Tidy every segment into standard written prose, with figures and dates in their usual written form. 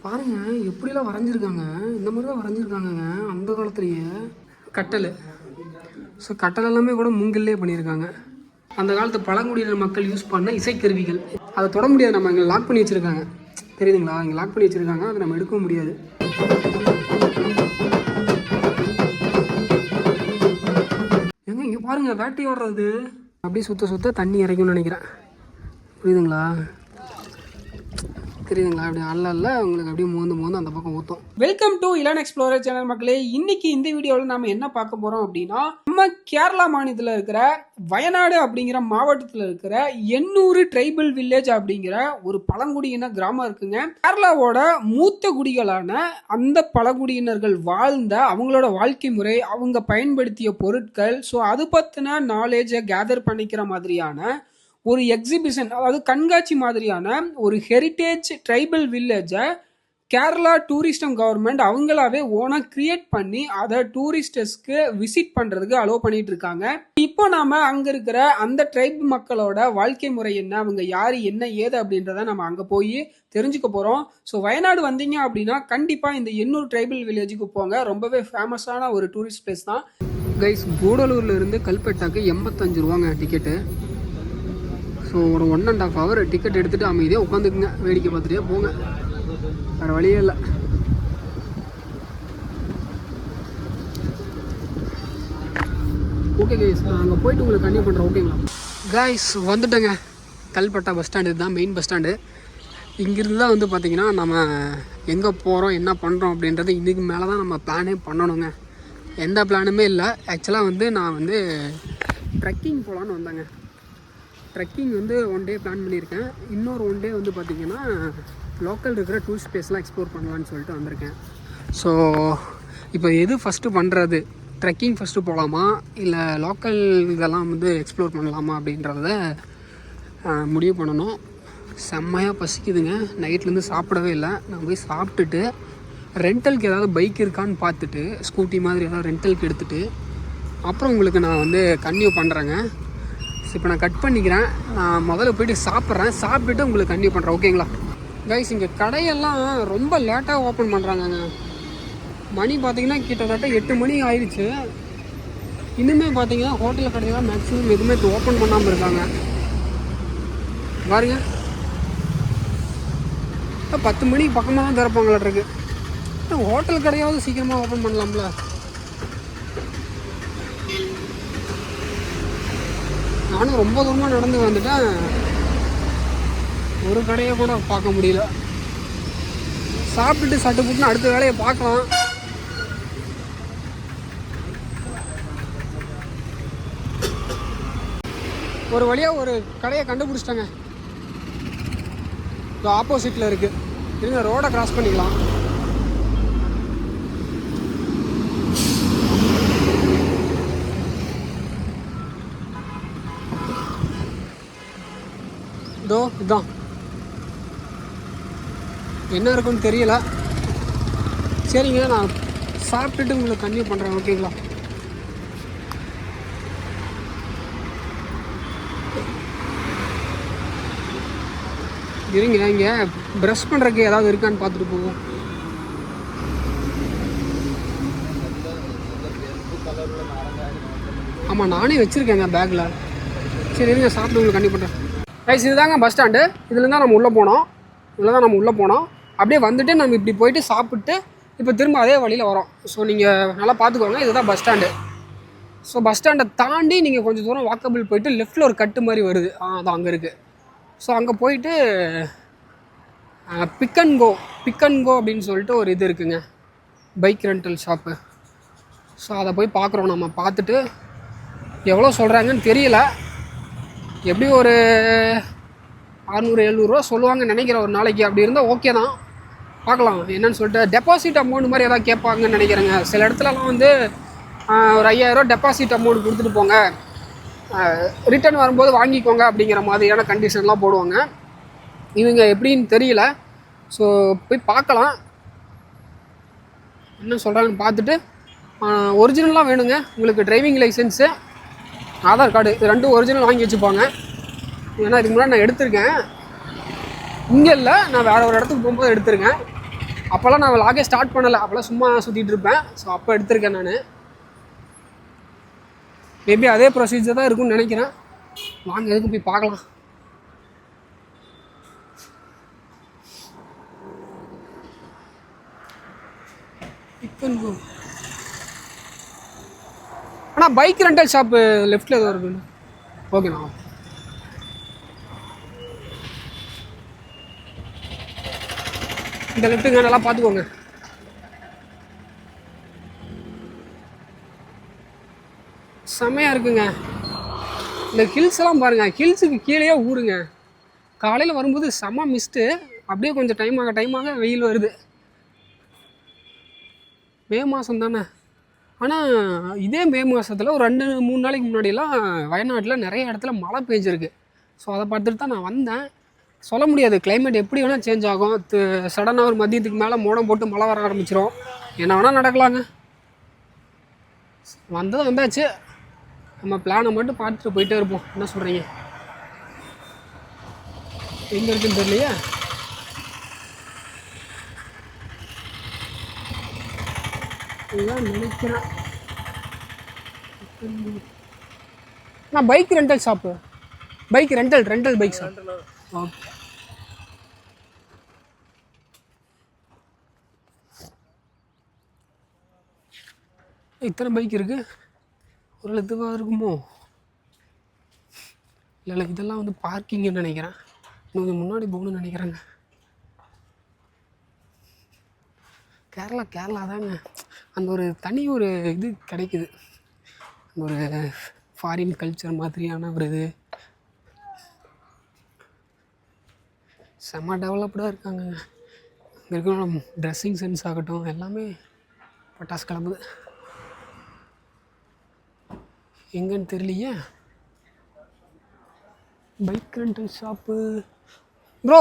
பாருங்க எப்படிலாம் வரைஞ்சிருக்காங்க. இந்த மாதிரி தான் வரைஞ்சிருக்காங்கங்க அந்த காலத்துலேயே. கட்டல். ஸோ கட்டல் எல்லாமே கூட மூங்கில்லே பண்ணியிருக்காங்க. அந்த காலத்து பழங்குடியினர் மக்கள் யூஸ் பண்ண இசைக்கருவிகள். அதை தொட முடியாது, நம்ம இங்கே லாக் பண்ணி வச்சுருக்காங்க. தெரியுதுங்களா? இங்கே லாக் பண்ணி வச்சுருக்காங்க, அதை நம்ம எடுக்கவும் முடியாது. எங்க இங்கே பாருங்கள் வேட்டை ஓடுறது. அப்படியே சுற்ற சுற்ற தண்ணி இறக்கும்னு நினைக்கிறேன். புரியுதுங்களா? தெரியுதுங்களா? அப்படி அல்ல உங்களுக்கு அப்படியே மோந்து அந்த பக்கம் ஊற்றும். Welcome to Ilan explorer channel மக்களே. இன்னைக்கு இந்த வீடியோவில் நம்ம என்ன பார்க்க போகிறோம் அப்படின்னா, நம்ம கேரளா மாநிலத்தில் இருக்கிற வயநாடு அப்படிங்கிற மாவட்டத்தில் இருக்கிற 800 ட்ரைபல் வில்லேஜ் அப்படிங்கிற ஒரு பழங்குடியின கிராமம் இருக்குங்க. கேரளாவோட மூத்த குடிகளான அந்த பழங்குடியினர்கள் வாழ்ந்த அவங்களோட வாழ்க்கை முறை, அவங்க பயன்படுத்திய பொருட்கள், ஸோ அது பற்றின நாலேஜை கேதர் பண்ணிக்கிற மாதிரியான ஒரு எக்ஸிபிஷன், அதாவது கண்காட்சி மாதிரியான ஒரு ஹெரிட்டேஜ் ட்ரைபல் வில்லேஜை கேரளா டூரிஸ்டம் கவர்மெண்ட் அவங்களாவே ஓனாக கிரியேட் பண்ணி அதை டூரிஸ்டர்ஸ்க்கு விசிட் பண்ணுறதுக்கு அலோவ் பண்ணிட்டு இருக்காங்க. இப்போ நாம அங்கே இருக்கிற அந்த ட்ரைப் மக்களோட வாழ்க்கை முறை என்ன, அவங்க யார், என்ன ஏது அப்படின்றத நம்ம அங்கே போய் தெரிஞ்சுக்க போகிறோம். ஸோ வயநாடு வந்தீங்க அப்படின்னா கண்டிப்பாக இந்த 800 ட்ரைபல் வில்லேஜுக்கு போங்க. ரொம்பவே ஃபேமஸான ஒரு டூரிஸ்ட் பிளேஸ் தான் கைஸ். கூடலூர்ல இருந்து கல்பெட்டாக்கு 85 ரூபாங்க டிக்கெட்டு. ஸோ ஒரு 1.5 hour டிக்கெட் எடுத்துகிட்டு அமைதியாக உட்காந்துக்குங்க, வேடிக்கை பார்த்துட்டே போங்க, வேறு வழியே இல்லை. ஓகே கைஸ், நான் அங்கே போயிட்டு உங்களுக்கு கண்டினியூ பண்ணுறேன். ஓகேங்களா கைஸ்? வந்துட்டேங்க. கல்பட்டா பஸ் ஸ்டாண்டு இதுதான் மெயின் பஸ் ஸ்டாண்டு. இங்கிருந்து தான் வந்து பார்த்திங்கன்னா நம்ம எங்கே போகிறோம் என்ன பண்ணுறோம் அப்படின்றது இதுக்கு மேலே தான் நம்ம பிளானே பண்ணணுங்க. எந்த பிளானுமே இல்லை. ஆக்சுவலாக வந்து நான் வந்து ட்ரெக்கிங் போகலான்னு வந்தேங்க. ட்ரெக்கிங் வந்து 1 day பிளான் பண்ணியிருக்கேன். இன்னொரு 1 day வந்து பார்த்திங்கன்னா லோக்கல் இருக்கிற டூரிஸ்ட் பிளேஸ்லாம் எக்ஸ்ப்ளோர் பண்ணலான்னு சொல்லிட்டு வந்திருக்கேன். ஸோ இப்போ எது ஃபஸ்ட்டு பண்ணுறது, ட்ரெக்கிங் ஃபஸ்ட்டு போகலாமா இல்லை லோக்கல் இதெல்லாம் வந்து எக்ஸ்ப்ளோர் பண்ணலாமா அப்படின்றத முடிவு பண்ணணும். செம்மையாக பசிக்குதுங்க, நைட்லேருந்து சாப்பிடவே இல்லை. நான் போய் சாப்பிட்டுட்டு ரெண்டலுக்கு ஏதாவது பைக் இருக்கான்னு பார்த்துட்டு ஸ்கூட்டி மாதிரி ஏதாவது ரெண்டலுக்கு எடுத்துகிட்டு அப்புறம் உங்களுக்கு நான் வந்து கன்டினியூ பண்ணுறேங்க. இப்போ நான் கட் பண்ணிக்கிறேன். நான் முதல்ல போய்ட்டு சாப்பிட்றேன், சாப்பிட்டுட்டு உங்களுக்கு கன்டினியூ பண்ணுறேன். ஓகேங்களா கைஸ்? இங்கே கடையெல்லாம் ரொம்ப லேட்டாக ஓப்பன் பண்ணுறாங்கங்க. மணி பார்த்திங்கன்னா கிட்டத்தட்ட 8 மணி ஆயிடுச்சு. இன்னுமே பார்த்திங்கன்னா ஹோட்டல் கடையெல்லாம் மேக்ஸிமம் எதுவுமே ஓப்பன் பண்ணாமல் இருக்காங்க. பாருங்க, 10 மணிக்கு பக்கமாக தான் திறப்பாங்களாட்ருக்கு. ஹோட்டல் கடையாவது சீக்கிரமாக ஓப்பன் பண்ணலாம்ல. நானும் ரொம்ப தூரமாக நடந்து வந்துட்டேன், ஒரு கடையை கூட பார்க்க முடியல. சாப்பிட்டுட்டு சட்டு புட்டுன்னு அடுத்த வேலையை பார்க்கலாம். ஒரு வழியாக ஒரு கடையை கண்டுபிடிச்சிட்டாங்க. இது ஆப்போசிட்டில் இருக்குது. இருங்க, ரோடை கிராஸ் பண்ணிக்கலாம். இதோ இதுதான். என்ன இருக்குன்னு தெரியல. சரிங்க, நான் சாப்பிட்டுட்டு உங்களுக்கு கன்டினியூ பண்ணுறேன். ஓகேங்களா? இருங்க, இங்கே ப்ரஷ் பண்ணுறதுக்கு ஏதாவது இருக்கான்னு பார்த்துட்டு போவோம். ஆமாம், நானே வச்சுருக்கேங்க பேக்கில். சரி இருங்க, சாப்பிட்டு உங்களுக்கு கன்டினியூ பண்ணுறேன். ரைஸ், இதுதாங்க பஸ் ஸ்டாண்டு. இதில் தான் நம்ம உள்ளே போனோம். அப்படியே வந்துட்டு நம்ம இப்படி போயிட்டு சாப்பிட்டு இப்போ திரும்ப அதே வழியில் வரோம். ஸோ நீங்கள் நல்லா பார்த்துக்கோங்க, இதுதான் பஸ் ஸ்டாண்டு. ஸோ பஸ் ஸ்டாண்டை தாண்டி நீங்கள் கொஞ்சம் தூரம் வாக்கபிள் போயிட்டு லெஃப்ட்டில் ஒரு கட்டு மாதிரி வருது, அதான் அங்கே இருக்குது. ஸோ அங்கே போயிட்டு பிக் அண்ட் கோ அப்படின்னு சொல்லிட்டு ஒரு இது இருக்குங்க, பைக் ரெண்டல் ஷாப்பு. ஸோ அதை போய் பார்க்குறோம். நம்ம பார்த்துட்டு எவ்வளோ சொல்கிறாங்கன்னு தெரியல, எப்படி ஒரு 600-700 ரூபா சொல்லுவாங்கன்னு நினைக்கிறேன் ஒரு நாளைக்கு. அப்படி இருந்தால் ஓகே தான், பார்க்கலாம் என்னன்னு சொல்லிட்டு. டெபாசிட் அமௌண்ட் மாதிரி எதாவது கேட்பாங்கன்னு நினைக்கிறேங்க. சில இடத்துலலாம் வந்து ஒரு 5000 ரூபா டெபாசிட் அமௌண்ட் கொடுத்துட்டு போங்க, ரிட்டர்ன் வரும்போது வாங்கிக்கோங்க அப்படிங்கிற மாதிரியான கண்டிஷன்லாம் போடுவாங்க. இவங்க எப்படின்னு தெரியல. ஸோ போய் பார்க்கலாம் என்ன சொல்கிறாங்கன்னு பார்த்துட்டு. ஒரிஜினலாக வேணுங்க உங்களுக்கு, டிரைவிங் லைசன்ஸு, ஆதார் கார்டு, இது 2 ஒரிஜினல் வாங்கி வச்சுப்பாங்க. ஏன்னா இதுக்கு முன்னாடி நான் எடுத்திருக்கேன், இங்கே இல்லை, நான் வேறு ஒரு இடத்துக்கு போகும்போது எடுத்திருக்கேன். அப்போல்லாம் நான் லாகே ஸ்டார்ட் பண்ணலை, அப்போல்லாம் சும்மா சுற்றிட்டு இருப்பேன். ஸோ அப்போ எடுத்திருக்கேன் நான். மேபி அதே ப்ரொசீஜர் தான் இருக்கும்னு நினைக்கிறேன். வாங்க எதுக்கு போய் பார்க்கலாம். ஆனால் பைக் ரெண்டல் ஷாப்பு லெஃப்டில் ஏதோ இருக்குண்ணா. ஓகேண்ணா. இந்த லெஃப்ட்டுங்க, நல்லா பார்த்துக்கோங்க. செம்மையாக இருக்குங்க. இந்த ஹில்ஸ் எல்லாம் பாருங்கள், ஹில்ஸுக்கு கீழேயே ஊருங்க. காலையில் வரும்போது செம்ம மிஸ்ட்டு, அப்படியே கொஞ்சம் டைம் ஆக வெயில் வருது. மே மாதம் தானே. ஆனால் இதே மே மாதத்தில் ஒரு 2-3 நாளைக்கு முன்னாடியெல்லாம் வயநாட்டில் நிறைய இடத்துல மழை பெஞ்சிருக்கு. ஸோ அதை பார்த்துட்டு தான் நான் வந்தேன். சொல்ல முடியாது, கிளைமேட் எப்படி வேணால் சேஞ்ச் ஆகும். சடனாக ஒரு மதியத்துக்கு மேலே மோடம் போட்டு மழை வர ஆரம்பிச்சிடும். என்ன வேணால் நடக்கலாங்க. வந்தாச்சு. நம்ம பிளானை மட்டும் பார்த்துட்டு போயிட்டே இருப்போம். என்ன சொல்கிறீங்க? எங்கே இருக்குன்னு தெரியலையே. இதுதான் நினைக்கிறேன். நான் bike rental shop, bike rental bike shop. Okay. இத்தனை பைக் இருக்குது. ஒரு இதுவாக இருக்குமோ? இல்லை, இதெல்லாம் வந்து பார்க்கிங்னு நினைக்கிறேன். இன்னும் முன்னாடி போகணும்னு நினைக்கிறேங்க. கேரளா தாங்க. அந்த ஒரு தனி ஒரு இது கிடைக்குது, ஒரு ஃபாரின் கல்ச்சர் மாதிரியான ஒரு இது. செம்ம டெவலப்டாக இருக்காங்க. இங்கே இருக்கிற ட்ரெஸ்ஸிங் சென்ஸ் ஆகட்டும், எல்லாமே பட்டாசு கிளம்புது. எங்கன்னு தெரியலையே. Bike rental shop bro,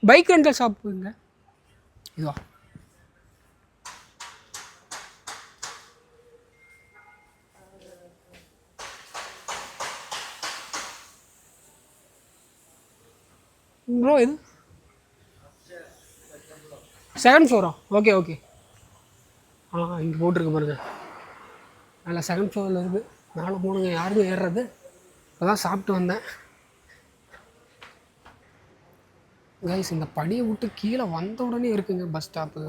bike rental ஷாப்புங்க இதுவா? ப்ரோ இது செகண்ட் ஃப்ளோரா? ஓகே. இங்கே போட்டிருக்கு பாருங்க. நல்லா செகண்ட் ஃப்ளோரில் இருக்குது. மேலே போகணுங்க, யாருக்கும் ஏறுறது. இப்போ தான் சாப்பிட்டு வந்தேன். கைஸ், இந்த படியை விட்டு கீழே வந்த உடனே இருக்குங்க பஸ் ஸ்டாப்பு.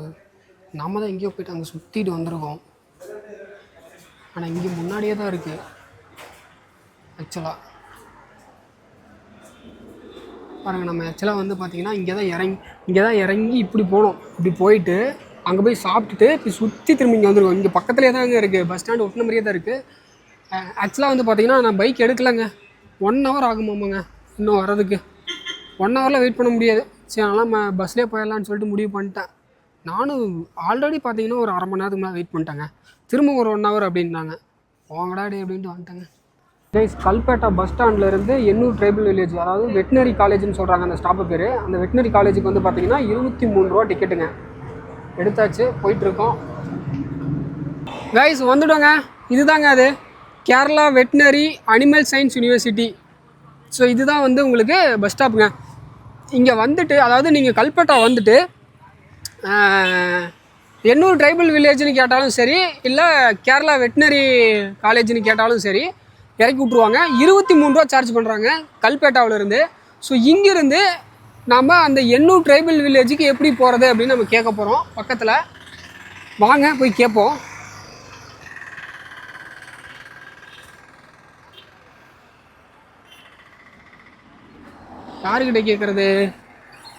நாம் தான் எங்கேயோ போய்ட்டு அங்கே சுற்றிட்டு வந்திருக்கோம். ஆனால் இங்கே முன்னாடியே தான் இருக்குது ஆக்சுவலாக. பாருங்கள், நம்ம ஆக்சுவலாக வந்து பார்த்திங்கன்னா இங்கே தான் இறங்கி இப்படி போனோம். இப்படி போயிட்டு அங்கே போய் சாப்பிட்டுட்டு இப்படி சுற்றி திரும்பி இங்கே வந்துருக்கோம். இங்கே பக்கத்துலேயே தான் இங்கே இருக்குது, பஸ் ஸ்டாண்டு ஒட்டின மாதிரியே தான் இருக்குது. ஆக்சுவலாக வந்து பார்த்திங்கன்னா நான் பைக் எடுக்கலைங்க. 1 hour ஆகுமாமாங்க இன்னும் வர்றதுக்கு. 1 hourல வெயிட் பண்ண முடியாது. சரி, அதெல்லாம் பஸ்லேயே போயிடலான்னு சொல்லிட்டு முடிவு பண்ணிட்டேன். நானும் ஆல்ரெடி பார்த்திங்கன்னா ஒரு 1/2 மணி நேரத்துக்கு மேலே வெயிட் பண்ணிட்டேங்க. திரும்ப ஒரு 1 hour அப்படின்ட்டாங்க. போங்கடாடி அப்படின்ட்டு வந்துட்டாங்க. கைஸ், கல்பேட்டா பஸ் ஸ்டாண்ட்லேருந்து எண்ணூர் ட்ரைபல் வில்லேஜ், அதாவது வெட்டினரி காலேஜ்னு சொல்கிறாங்க அந்த ஸ்டாப்பு பேர். அந்த வெட்டினரி காலேஜுக்கு வந்து பார்த்திங்கன்னா 23 ரூபா டிக்கெட்டுங்க. எடுத்தாச்சு, போயிட்டுருக்கோம். கைஸ் வந்துட்டோங்க. இதுதாங்க அது Kerala veterinary animal science university. So இதுதான் வந்து உங்களுக்கு பஸ் ஸ்டாப்புங்க. இங்கே வந்துட்டு, அதாவது நீங்கள் கல்பேட்டா வந்துட்டு எண்ணூர் ட்ரைபல் வில்லேஜ்னு கேட்டாலும் சரி, இல்லை கேரளா வெட்டினரி காலேஜ்னு கேட்டாலும் சரி, இறக்கி விட்ருவாங்க. 23 ரூபா சார்ஜ் பண்ணுறாங்க கல்பேட்டாவிலேருந்து. ஸோ இங்கேருந்து நம்ம அந்த எண்ணூர் ட்ரைபல் வில்லேஜுக்கு எப்படி போகிறது அப்படின்னு நம்ம கேட்க போகிறோம். பக்கத்தில் வாங்க போய் கேட்போம். யாருக்கிட்ட கேட்குறது?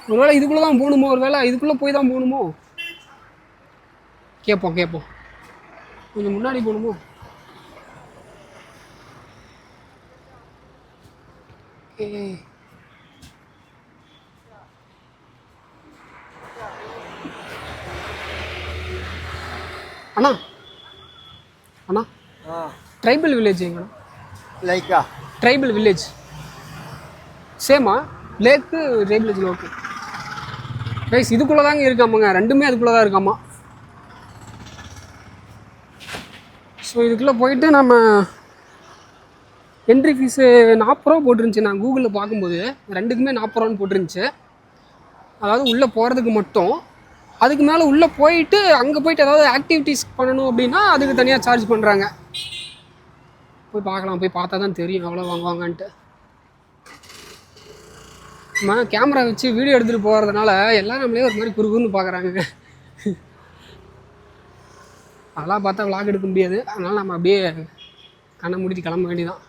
ஒருவேளை இதுக்குள்ளே தான் போகணுமோ? ஒருவேளை இதுக்குள்ளே போய் தான் போகணுமோ? கேட்போம். கொஞ்சம் முன்னாடி போகணுமோ? அண்ணா ட்ரைபல் வில்லேஜ் எங்கண்ணா? லைக்கா ட்ரைபல் வில்லேஜ் சேமா? Lake tribal village. ஓகே ரைஸ், இதுக்குள்ளே தாங்க இருக்காமாங்க. ரெண்டுமே அதுக்குள்ளே தான் இருக்காமா. ஸோ இதுக்குள்ளே போயிட்டு நம்ம என்ட்ரி ஃபீஸு 40 ரூபா போட்டிருந்துச்சு. நான் கூகுளில் பார்க்கும்போது ரெண்டுக்குமே 40 ரூபான்னு போட்டிருந்துச்சு. அதாவது உள்ளே போகிறதுக்கு மட்டும். அதுக்கு மேலே உள்ளே போயிட்டு அங்கே போயிட்டு ஏதாவது ஆக்டிவிட்டீஸ் பண்ணணும் அப்படின்னா அதுக்கு தனியாக சார்ஜ் பண்ணுறாங்க. போய் பார்க்கலாம், போய் பார்த்தா தான் தெரியும் எவ்வளோ வாங்குவாங்கன்ட்டு. நம்ம கேமரா வச்சு வீடியோ எடுத்துகிட்டு போகிறதுனால எல்லாம் நம்மளே ஒரு மாதிரி குறுகுன்னு பார்க்குறாங்க. அதெல்லாம் பார்த்தா விளாக் எடுக்க முடியாது. அதனால் நம்ம அப்படியே கண்ணை மூடிட்டு கிளம்ப வேண்டியதான்.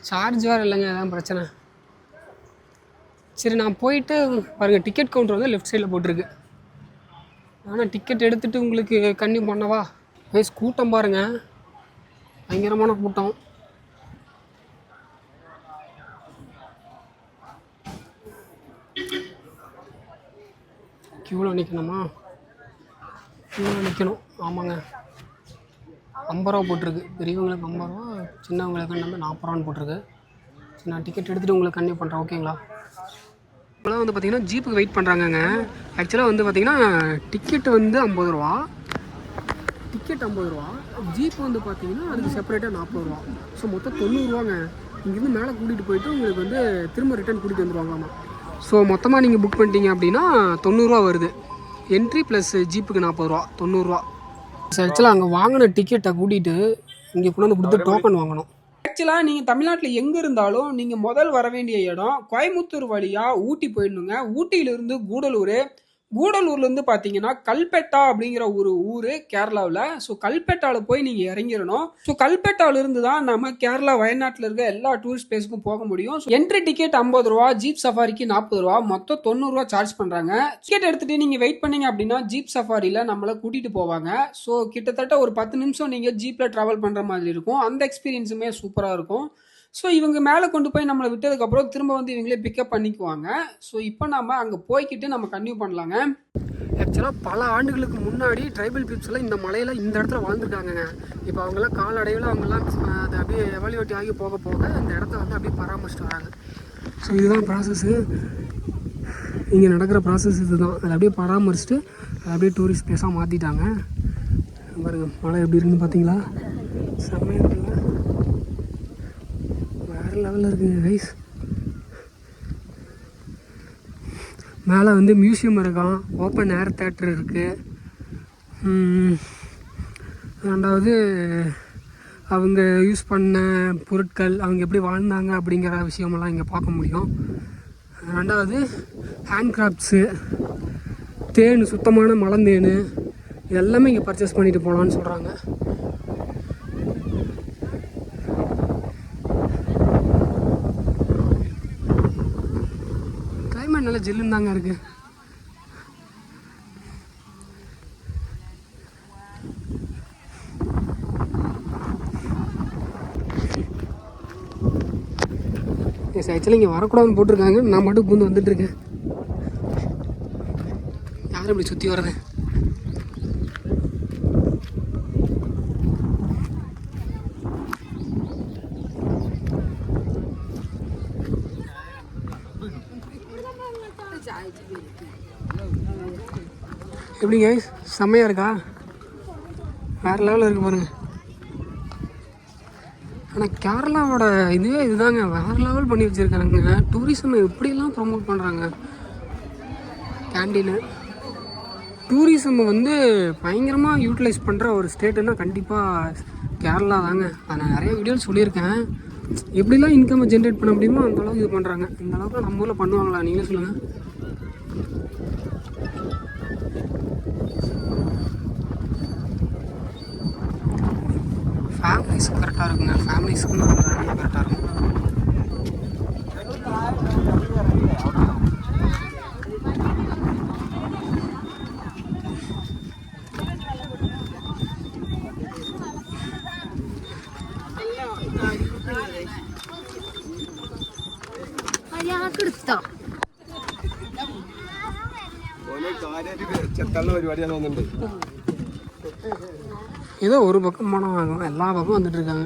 சார்ஜ் வேறு இல்லைங்க, அதான் பிரச்சனை. சரி நான் போயிட்டு பாருங்கள், டிக்கெட் கவுண்டர் வந்து லெஃப்ட் சைடில் போட்டிருக்கு. ஆனால் டிக்கெட் எடுத்துகிட்டு உங்களுக்கு கன்னியூ பண்ணவா? கூட்டம் பாருங்கள், பயங்கரமான கூட்டம். க்யூவில் நிற்கணுமா? க்யூவில் நிற்கணும். ஆமாங்க, 50 ரூபா போட்டிருக்கு. பெரியவங்களுக்கு 50 ரூபா, சின்னவங்களுக்கு நம்ம 40 ரூபான்னு போட்டிருக்கு. சரி நான் டிக்கெட் எடுத்துகிட்டு உங்களுக்கு கன்னியூ பண்ணுறேன், ஓகேங்களா? இப்போலாம் வந்து பார்த்திங்கன்னா ஜீப்புக்கு வெயிட் பண்ணுறாங்கங்க. ஆக்சுவலாக வந்து பார்த்திங்கன்னா டிக்கெட்டு வந்து 50 ரூபா, டிக்கெட் 50 ரூபா, ஜீப் வந்து பார்த்திங்கன்னா அதுக்கு செப்பரேட்டாக 40 ரூபா. ஸோ மொத்தம் 90 ரூபாங்க. இங்கேருந்து மேலே கூட்டிகிட்டு போயிட்டு உங்களுக்கு வந்து திரும்ப ரிட்டர்ன் கூட்டிகிட்டு வந்துடுவாங்களாமா. ஸோ மொத்தமாக நீங்கள் புக் பண்ணிட்டீங்க அப்படின்னா 90 ரூபா வருது. என்ட்ரி ப்ளஸ் ஜீப்புக்கு 40 ரூபா, 90 ரூபா. ஆக்சுவலாக அங்கே வாங்கின டிக்கெட்டை கூட்டிகிட்டு இங்கே கொண்டு வந்து கொடுத்து டோக்கன் வாங்கணும். ஆக்சுவலாக நீங்கள் தமிழ்நாட்டில் எங்கே இருந்தாலும் நீங்கள் முதல் வர வேண்டிய இடம் கோயம்புத்தூர் வழியாக ஊட்டி போயிடணுங்க. ஊட்டியிலிருந்து கூடலூர், கூடலூர்லேருந்து பார்த்தீங்கன்னா கல்பெட்டா அப்படிங்கிற ஒரு ஊர் கேரளாவில். ஸோ கல்பெட்டாவில் போய் நீங்கள் இறங்கிடணும். ஸோ கல்பெட்டாவிலிருந்து தான் நம்ம கேரளா வயநாட்டில் இருக்க எல்லா டூரிஸ்ட் பிளேஸுக்கும் போக முடியும். என்ட்ரி டிக்கெட் 50 ரூபா, ஜீப் சஃபாரிக்கு 40 ரூபா, மொத்தம் 90 ரூபா சார்ஜ் பண்ணுறாங்க. டிக்கெட் எடுத்துகிட்டு நீங்கள் வெயிட் பண்ணீங்க அப்படின்னா ஜீப் சஃபாரியில் நம்மளை கூட்டிகிட்டு போவாங்க. ஸோ கிட்டத்தட்ட ஒரு 10 நிமிஷம் நீங்கள் ஜீப்பில் ட்ராவல் பண்ணுற மாதிரி இருக்கும். அந்த எக்ஸ்பீரியன்ஸுமே சூப்பராக இருக்கும். ஸோ இவங்க மேலே கொண்டு போய் நம்மளை விட்டதுக்கப்புறம் திரும்ப வந்து இவங்களே பிக்கப் பண்ணிக்குவாங்க. ஸோ இப்போ நம்ம அங்கே போய்கிட்டு நம்ம கன்டினியூ பண்ணலாங்க. ஆக்சுவலாக பல ஆண்டுகளுக்கு முன்னாடி ட்ரைபல் பீப்புள்ஸ்லாம் இந்த மலையில் இந்த இடத்துல வாழ்ந்துருக்காங்கங்க. இப்போ அவங்களாம் காலடைவில் அவங்கெல்லாம் அதை அப்படியே எவாலுவேட் ஆகி போக போக இந்த இடத்த வந்து அப்படியே பராமரிச்சுட்டு வராங்க. ஸோ இதுதான் ப்ராசஸ்ஸு, இங்கே நடக்கிற ப்ராசஸ் இதுதான். அதை அப்படியே பராமரிச்சுட்டு அதை அப்படியே டூரிஸ்ட் பிளேஸாக மாற்றிட்டாங்க. பாருங்க மலை எப்படி இருக்குன்னு பார்த்தீங்களா? செம்மையாக இருக்குங்க, வேறு லெவலில் இருக்குங்க கைஸ். மேலே வந்து மியூசியம் இருக்கான், ஓப்பன் ஏர் தேட்டர் இருக்குது. ரெண்டாவது அவங்க யூஸ் பண்ண பொருட்கள், அவங்க எப்படி வாழ்ந்தாங்க அப்படிங்கிற விஷயமெல்லாம் இங்கே பார்க்க முடியும். ரெண்டாவது ஹேண்ட் கிராஃப்ட்ஸு, தேன், சுத்தமான மலந்தேன், எல்லாமே இங்கே பர்ச்சேஸ் பண்ணிட்டு போகலான்னு சொல்கிறாங்க. கிளைமேட் நல்லா ஜில்லுன்னு தாங்க இருக்குது. எஸ் ஆக்சுவலி இங்கே வரக்கூடாதுன்னு போட்டிருக்காங்க, நான் மட்டும் பூந்து வந்துட்டுருக்கேன். யாரும் இப்படி சுற்றி வர்றது? எப்படிங்க செம்மையாக இருக்கா? வேறு லெவலில் இருக்குது பாருங்கள். ஆனால் கேரளாவோட இதுவே இதுதாங்க, வேறு லெவல் பண்ணி வச்சுருக்காங்க. டூரிசம் எப்படிலாம் ப்ரொமோட் பண்ணுறாங்க. கேண்டீனு டூரிசம் வந்து பயங்கரமாக யூட்டிலைஸ் பண்ணுற ஒரு ஸ்டேட்டுன்னா கண்டிப்பாக கேரளா தாங்க. அதை நான் நிறைய வீடியோவில் சொல்லியிருக்கேன். எப்படிலாம் இன்கம்மை ஜென்ரேட் பண்ண முடியுமோ அந்தளவுக்கு இது பண்ணுறாங்க. இந்த அளவுக்கு நம்ம ஊரில் பண்ணுவாங்களா நீங்களே சொல்லுங்கள். ஃபேமிலிஸுக்கு கரெக்டாக இருக்குங்க, ஃபேமிலிஸுக்கு கரெக்டாக இருக்கும். ஏதோ ஒரு பக்கம் பணம் ஆகும், எல்லா பக்கம் வந்துட்டு இருக்காங்க.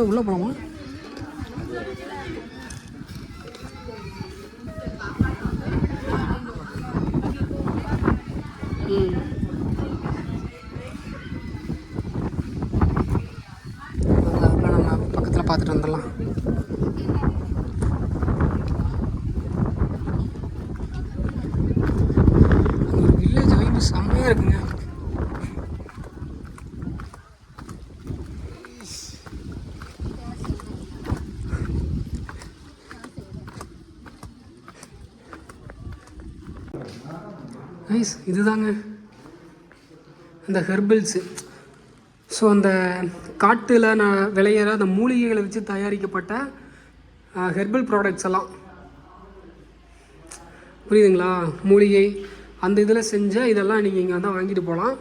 உள்ளே போகலாமா? நம்ம பக்கத்தில் பார்த்துட்டு வந்துடலாம். ஒரு வில்லேஜ் வைப்பு செம்மையாக இருக்குங்க. நைஸ். இதுதாங்க அந்த ஹெர்பல்ஸு. ஸோ அந்த காட்டில் நான் விளையிற அந்த மூலிகைகளை வச்சு தயாரிக்கப்பட்ட ஹெர்பல் ப்ராடக்ட்ஸ் எல்லாம் புரியுதுங்களா? மூலிகை அந்த இதில் செஞ்ச இதெல்லாம் நீங்கள் இங்கே வந்து வாங்கிட்டு போகலாம்.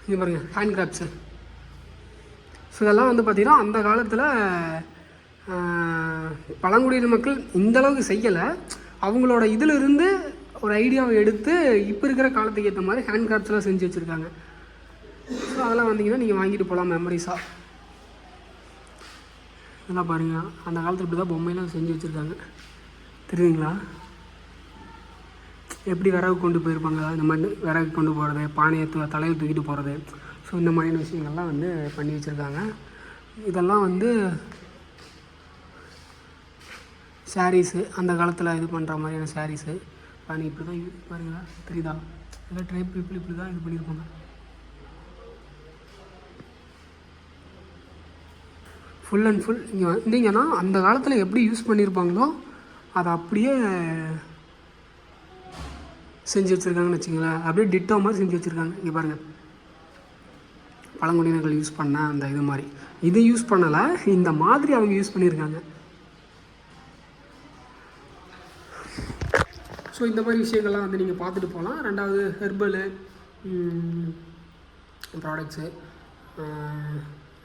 இங்கே பாருங்கள் ஹேண்ட் கிராஃப்ட்ஸு. ஸோ இதெல்லாம் வந்து பார்த்திங்கன்னா அந்த காலத்தில் பழங்குடியின மக்கள் இந்தளவுக்கு செய்யலை. அவங்களோட இதில் இருந்து ஒரு ஐடியாவை எடுத்து இப்போ இருக்கிற காலத்துக்கு ஏற்ற மாதிரி ஹேண்ட் கிராஃப்ட்ஸ்லாம் செஞ்சு வச்சுருக்காங்க. ஸோ அதெல்லாம் வந்தீங்கன்னா நீங்கள் வாங்கிட்டு போகலாம் மெமரிஸாக. இதெல்லாம் பாருங்கள், அந்த காலத்தில் இப்படி தான் பொம்மையெல்லாம் செஞ்சு வச்சுருக்காங்க. தெரியுங்களா? எப்படி விறகு கொண்டு போயிருப்பாங்க, இந்த மாதிரி விறகு கொண்டு போகிறது, பானையை தலையை தூக்கிட்டு போகிறது. ஸோ இந்த மாதிரியான விஷயங்கள்லாம் வந்து பண்ணி வச்சுருக்காங்க. இதெல்லாம் வந்து சாரீஸு, அந்த காலத்தில் இது பண்ணுற மாதிரியான சாரீஸு. பானை இப்படி தான் பாருங்களா, தெரியுதா? எல்லாம் ட்ரைப் பீப்புள் இப்படி தான் இது பண்ணியிருப்பாங்க. ஃபுல் அண்ட் ஃபுல் இங்கே வந்தீங்கன்னா அந்த காலத்தில் எப்படி யூஸ் பண்ணியிருப்பாங்களோ அதை அப்படியே செஞ்சு வச்சுருக்காங்கன்னு வச்சுங்களேன். அப்படியே டிட்டோ மாதிரி செஞ்சு வச்சுருக்காங்க. இங்கே பாருங்கள், பழங்குடியினர்கள் யூஸ் பண்ண அந்த இது மாதிரி இது யூஸ் பண்ணலை, இந்த மாதிரி அவங்க யூஸ் பண்ணியிருக்காங்க. ஸோ இந்த மாதிரி விஷயங்கள்லாம் வந்து நீங்கள் பார்த்துட்டு போகலாம். ரெண்டாவது ஹெர்பலு ப்ராடக்ட்ஸு.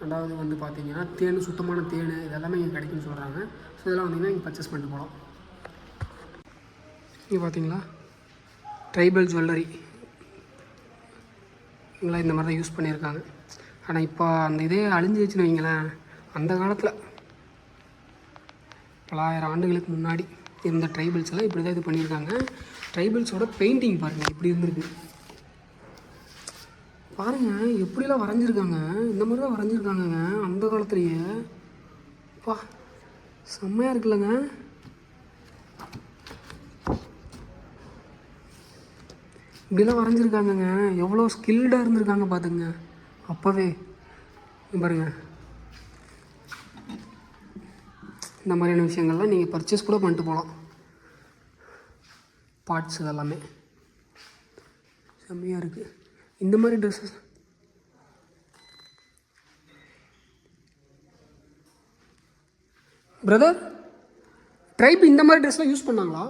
ரெண்டாவது வந்து பார்த்திங்கன்னா தேன், சுத்தமான தேன் இதெல்லாமே இங்கே கிடைக்குன்னு சொல்கிறாங்க. ஸோ இதெல்லாம் வந்தீங்கன்னா இங்கே பர்ச்சேஸ் பண்ணிட்டு போகலாம். இங்கே பார்த்தீங்களா ட்ரைபல் ஜுவல்லரி இங்கெல்லாம் இந்த மாதிரி தான் யூஸ் பண்ணியிருக்காங்க. ஆனால் இப்போ அந்த இதே அழிஞ்சிச்சுன்னு வைங்களேன். அந்த காலத்தில் பல ஆயிரம் ஆண்டுகளுக்கு முன்னாடி இந்த ட்ரைபல்ஸ் எல்லாம் இப்படி தான் இது பண்ணியிருக்காங்க. ட்ரைபல்ஸோட பெயிண்டிங் பாருங்கள் இப்படி இருந்திருக்கு. பாருங்கள் எப்படிலாம் வரைஞ்சிருக்காங்க. இந்த மாதிரி தான் வரைஞ்சிருக்காங்கங்க அந்த காலத்துலேயே. பா செம்மையாக இருக்குல்லங்க. இப்படிலாம் வரைஞ்சிருக்காங்கங்க. எவ்வளோ ஸ்கில்டாக இருந்திருக்காங்க பார்த்துங்க அப்போவே. பாருங்கள் இந்த மாதிரியான விஷயங்கள்லாம் நீங்கள் பர்ச்சேஸ் கூட பண்ணிட்டு போகலாம். பார்ட்ஸ் இதெல்லாமே செம்மையாக இருக்குது. இந்த மாதிரி ட்ரெஸ்ஸஸ் பிரதர் ட்ரைப் இந்த மாதிரி ட்ரெஸ்லாம் யூஸ் பண்ணாங்களா?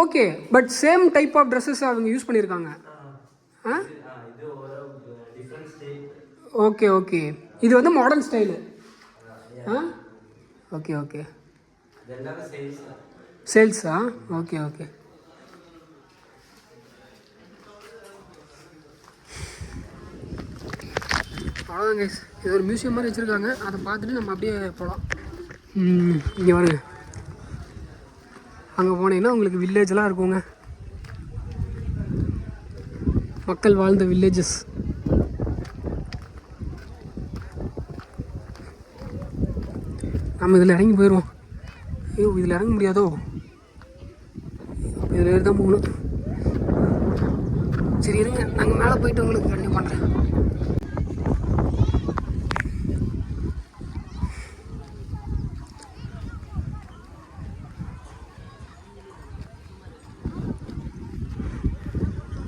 Okay, but same type of dresses அவங்க யூஸ் பண்ணியிருக்காங்க. ஓகே ஓகே, இது வந்து மாடர்ன் ஸ்டைலு. ஓகே ஓகே, சேல்ஸா? Okay okay. அவ்வளோதான் கைஸ். இது ஒரு மியூசியம் மாதிரி வச்சுருக்காங்க. அதை பார்த்துட்டு நம்ம அப்படியே போகலாம். இங்கே வருங்க, அங்கே போனீங்கன்னா உங்களுக்கு வில்லேஜெலாம் இருக்குங்க, மக்கள் வாழ்ந்த வில்லேஜஸ். நம்ம இதில் இறங்கி போயிடுவோம். ஐயோ இதில் இறங்க முடியாதோ, இதில் தான் போகணும். சரி இருங்க, நாங்கள் மேலே போயிட்டு உங்களுக்கு கண்டிப்பாக பண்ணுறேன்.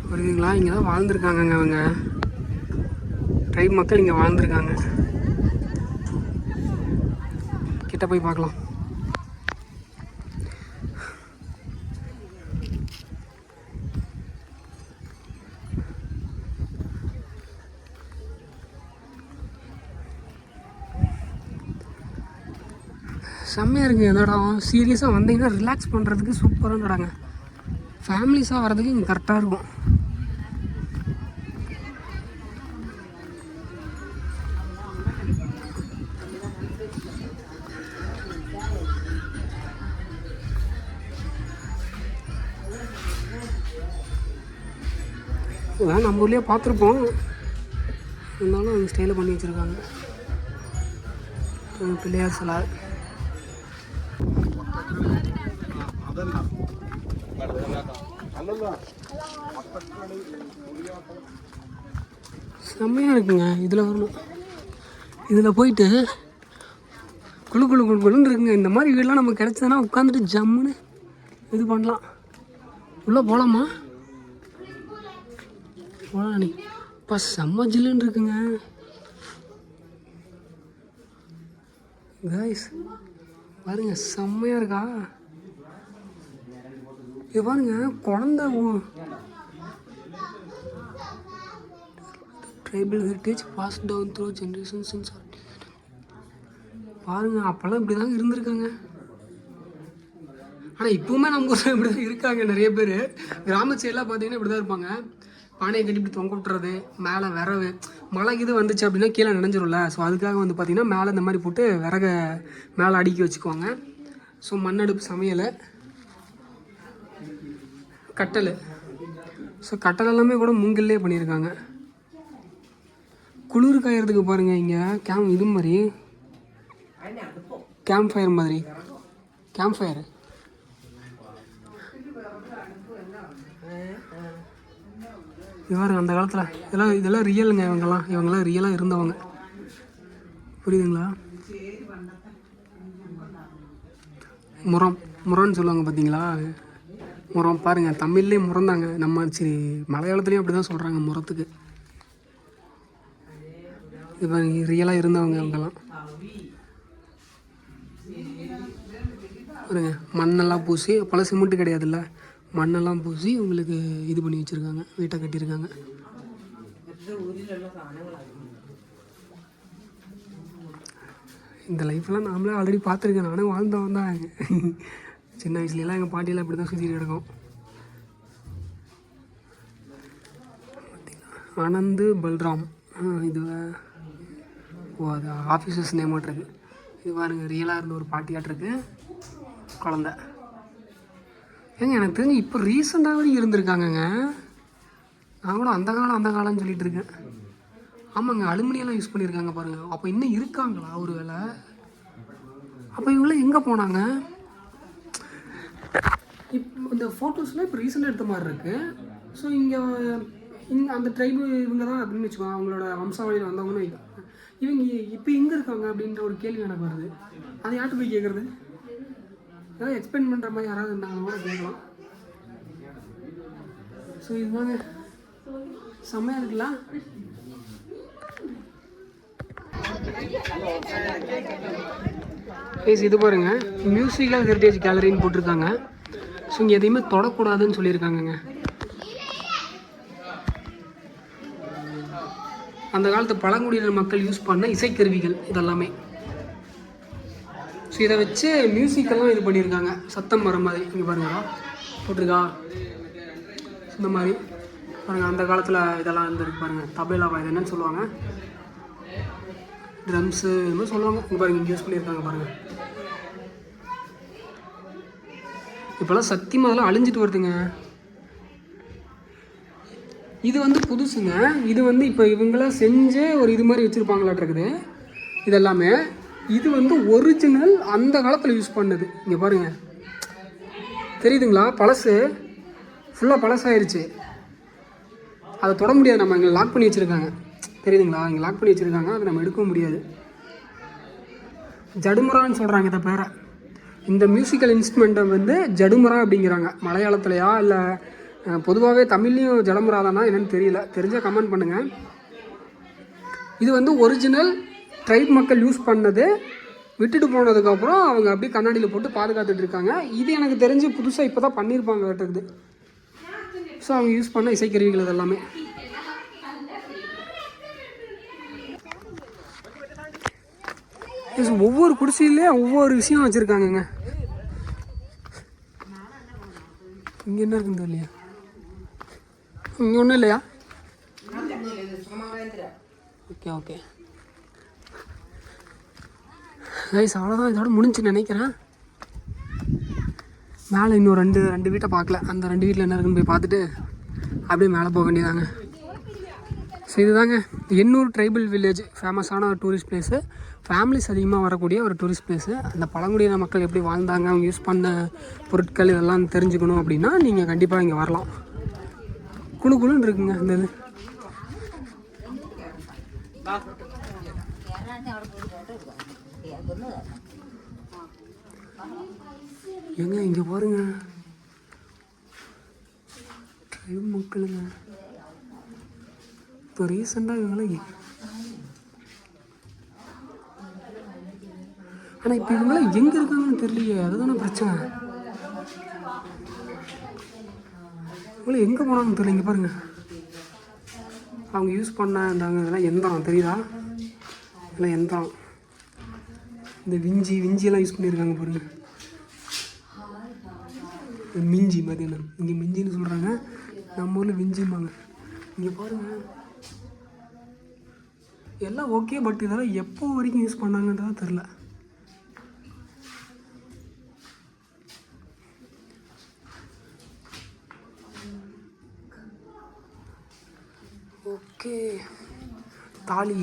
புரியுதுங்களா? இங்கே தான் வாழ்ந்துருக்காங்கங்க அவங்க ட்ரைப் மக்கள், இங்கே வாழ்ந்துருக்காங்க. கிட்ட போய் பார்க்கலாம். செம்மையாக இருக்குங்க இந்த இடம். சீரியஸாக வந்தீங்கன்னா ரிலாக்ஸ் பண்ணுறதுக்கு சூப்பரான இடங்க. ஃபேமிலிஸாக வர்றதுக்கு இங்கே கரெக்டாக இருக்கும். இதெல்லாம் நம்ம ஊர்லேயே பார்த்துருப்போம், இருந்தாலும் அவங்க ஸ்டைலில் பண்ணி வச்சுருக்காங்க. பிள்ளையார் சிலை. செம்மையாக இருக்குங்க. இதில் வரணும், இதில் போயிட்டு குழு குழு குழு குழுன்னு இருக்குங்க. இந்த மாதிரி வீடெலாம் நமக்கு கிடச்சதுன்னா உட்காந்துட்டு ஜம்முன்னு இது பண்ணலாம். உள்ளே போகலாமா? போகலாம் நீ. இப்போ செம்ம ஜில்லுன்னு இருக்குங்க கைஸ். பாருங்க செம்மையாக இருக்கா. இது பாருங்க குழந்த tribal heritage pass down through generations. பாருங்க அப்போல்லாம் இப்படி தாங்க இருந்திருக்காங்க. ஆனால் இப்போவுமே நம்ம ஊரில் இப்படி தான் இருக்காங்க. நிறைய பேர் கிராம சைடெலாம் பார்த்தீங்கன்னா இப்படி தான் இருப்பாங்க. பானையை கட்டி இப்படி தொங்க விட்டுறது, மேலே விறகு மழை இது வந்துச்சு அப்படின்னா கீழே நினைஞ்சிரும்ல. ஸோ அதுக்காக வந்து பார்த்திங்கன்னா மேலே இந்த மாதிரி போட்டு விறகை மேலே அடுக்கி வச்சுக்குவாங்க. ஸோ மண்ணடுப்பு சமையல், கட்டல். ஸோ கட்டல் எல்லாமே கூட மூங்கில்லே பண்ணியிருக்காங்க. குளிர் காயறதுக்கு பாருங்கள் இங்கே இது மாதிரி கேம்ப் ஃபயர் மாதிரி. கேம்ப் ஃபயர் இவ்வாறு அந்த காலத்தில் இதெல்லாம் ரியலுங்க. இவங்கெல்லாம் ரியலாக இருந்தவங்க, புரியுதுங்களா? முரம்னு சொல்லுவாங்க பார்த்தீங்களா? முரம் பாருங்கள், தமிழ்லேயே முறந்தாங்க. நம்ம சரி மலையாளத்துலேயும் அப்படி தான் சொல்கிறாங்க முரத்துக்கு. இப்போ ரியலாக இருந்தவங்க இவங்கெல்லாம் பாருங்க. மண்ணெல்லாம் பூசி, அப்போல்லாம் சிமெண்ட்டு கிடையாதுல்ல, மண்ணெல்லாம் பூசி உங்களுக்கு இது பண்ணி வச்சுருக்காங்க, வீட்டை கட்டியிருக்காங்க. இந்த லைஃப்லாம் நாமளே ஆல்ரெடி பார்த்துருக்கேன். நானும் வாழ்ந்தவன் தான். சின்ன வயசுலலாம் எங்கள் பாட்டியெல்லாம் இப்படி தான் சுற்றிட்டு கிடக்கும். ஆனந்த் பல்ராம் இது அது ஆஃபீஸர்ஸ் நேமாட்டிருக்கு. இது பாருங்க ரியலாக இருந்த ஒரு பாட்டியாட்டிருக்கு குழந்த. ஏங்க எனக்கு தெரிஞ்சு இப்போ ரீசெண்டாகவே இருந்திருக்காங்கங்க. நான் கூட அந்த காலம்னு சொல்லிட்டு இருக்கேன். ஆமாங்க, அலுமினியெல்லாம் யூஸ் பண்ணியிருக்காங்க பாருங்கள். அப்போ இன்னும் இருக்காங்களா ஒரு வேளை? அப்போ இவங்களாம் எங்கே போனாங்க? இப்போ இந்த ஃபோட்டோஸ்லாம் இப்போ ரீசெண்டாக எடுத்த மாதிரி இருக்குது. ஸோ இங்கே அந்த ட்ரைபு இவங்க தான் அப்படின்னு வச்சுக்கோங்க, அவங்களோட வம்சாவளியில் வந்தவங்கன்னு இவங்க இப்போ எங்கே இருக்காங்க அப்படின்ற ஒரு கேள்வி எனக்கு வருது. அதை யார்கிட்ட போய் கேட்குறது? ஏதாவது எக்ஸ்பிளைன் பண்ணுற மாதிரி யாராவது இருந்தாங்கன்னா கூட கேட்கலாம். ஸோ இதுதாங்க செம்மையாக இருக்குல்ல. இது பாருங்க மியூசிக்கல் ஹெரிட்டேஜ் கேலரின்னு போட்டிருக்காங்க. ஸோ இங்கே எதையுமே தொடக்கூடாதுன்னு சொல்லியிருக்காங்கங்க. அந்த காலத்து பழங்குடியினர் மக்கள் யூஸ் பண்ண இசைக்கருவிகள் இதெல்லாமே. ஸோ இதை வச்சு மியூசிக்கெல்லாம் இது பண்ணியிருக்காங்க, சத்தம் வர மாதிரி. இங்கே பாருங்களா போட்டிருக்கா இந்த மாதிரி பாருங்கள். அந்த காலத்தில் இதெல்லாம் இருந்திருக்கு பாருங்கள். தபேலாவா இது என்னன்னு சொல்லுவாங்க, ட்ரம்ஸு இது மாதிரி சொல்லுவாங்க. இங்கே பாருங்கள் இங்கே யூஸ் பண்ணியிருக்காங்க பாருங்கள். இப்போல்லாம் சத்தியமாக அதெல்லாம் அழிஞ்சிட்டு வருதுங்க. இது வந்து புதுசுங்க. இது வந்து இப்போ இவங்களாம் செஞ்சு ஒரு இது மாதிரி வச்சுருப்பாங்களாட்டிருக்குது இதெல்லாமே. இது வந்து ஒரிஜினல் அந்த காலத்தில் யூஸ் பண்ணது. இங்கே பாருங்கள் தெரியுதுங்களா, பழசு ஃபுல்லாக பழசாயிருச்சு. அதை தொட முடியாது, நம்ம இங்கே லாக் பண்ணி வச்சுருக்காங்க. தெரியுதுங்களா, இங்கே லாக் பண்ணி வச்சுருக்காங்க, அதை நம்ம எடுக்க முடியாது. ஜடுமுரான்னு சொல்கிறாங்க இதை பேரை. இந்த மியூசிக்கல் இன்ஸ்ட்ருமெண்ட்டை வந்து ஜடுமுரா அப்படிங்கிறாங்க. மலையாளத்துலையா இல்லை பொதுவாகவே தமிழ்லையும் ஜடமுரா தானா என்னென்னு தெரியல, தெரிஞ்சால் கமெண்ட் பண்ணுங்கள். இது வந்து ஒரிஜினல் ட்ரைப் மக்கள் யூஸ் பண்ணது, விட்டுட்டு போனதுக்கப்புறம் அவங்க அப்படியே கண்ணாடியில் போட்டு பாதுகாத்துட்டு இருக்காங்க. இது எனக்கு தெரிஞ்சு புதுசாக இப்போ தான் பண்ணியிருப்பாங்க கேட்டது. ஸோ அவங்க யூஸ் பண்ண இசைக்கருவிகள் இதெல்லாமே. ஒவ்வொரு குடிசையிலே ஒவ்வொரு விஷயம் வச்சுருக்காங்கங்க. இங்கே என்ன இருக்குன்னு இல்லையா? இங்கே ஒன்றும் இல்லையா? ஓகே கைஸ், அவ்வளோதான். இதோட முடிஞ்சுன்னு நினைக்கிறேன். மேலே இன்னும் ரெண்டு வீட்டை பார்க்கல. அந்த 2 வீட்டில் என்ன இருக்குன்னு போய் பார்த்துட்டு அப்படியே மேலே போக வேண்டியதாங்க. ஸோ இதுதாங்க எண்ணூர் ட்ரைபல் வில்லேஜ், ஃபேமஸான ஒரு டூரிஸ்ட் பிளேஸு, ஃபேமிலிஸ் அதிகமாக வரக்கூடிய ஒரு டூரிஸ்ட் பிளேஸு. அந்த பழங்குடியின மக்கள் எப்படி வாழ்ந்தாங்க, அவங்க யூஸ் பண்ண பொருட்கள் இதெல்லாம் தெரிஞ்சுக்கணும் அப்படின்னா நீங்கள் கண்டிப்பாக இங்கே வரலாம். குழு குழுன்னு இருக்குங்க இந்த இது. ஏங்க இங்கே பாருங்க, ட்ரைப் மக்களுங்க. இப்போ ரீசெண்டாக இவங்களாம் ஆனால் இப்போ இவங்களாம் எங்கே இருக்காங்கன்னு தெரியலையே, அதுதானே பிரச்சனை. இவங்களாம் எங்கே போனாங்கன்னு தெரியல. இங்கே பாருங்கள், அவங்க யூஸ் பண்ண இதெல்லாம் எந்திரம் தெரியுதா, இதெல்லாம் எந்திரம். இந்த விஞ்சியெல்லாம் யூஸ் பண்ணியிருக்காங்க பாருங்கள். மிஞ்சி பார்த்தீங்கன்னா இங்கே மிஞ்சின்னு சொல்கிறாங்க, நம்ம ஊரில் விஞ்சிம்பாங்க. இங்கே பாருங்கள் எல்லாம் ஓகே, பட் இதெல்லாம் எப்போ வரைக்கும் யூஸ் பண்ணாங்கன்றதான் தெரில. ஓகே, தாலி,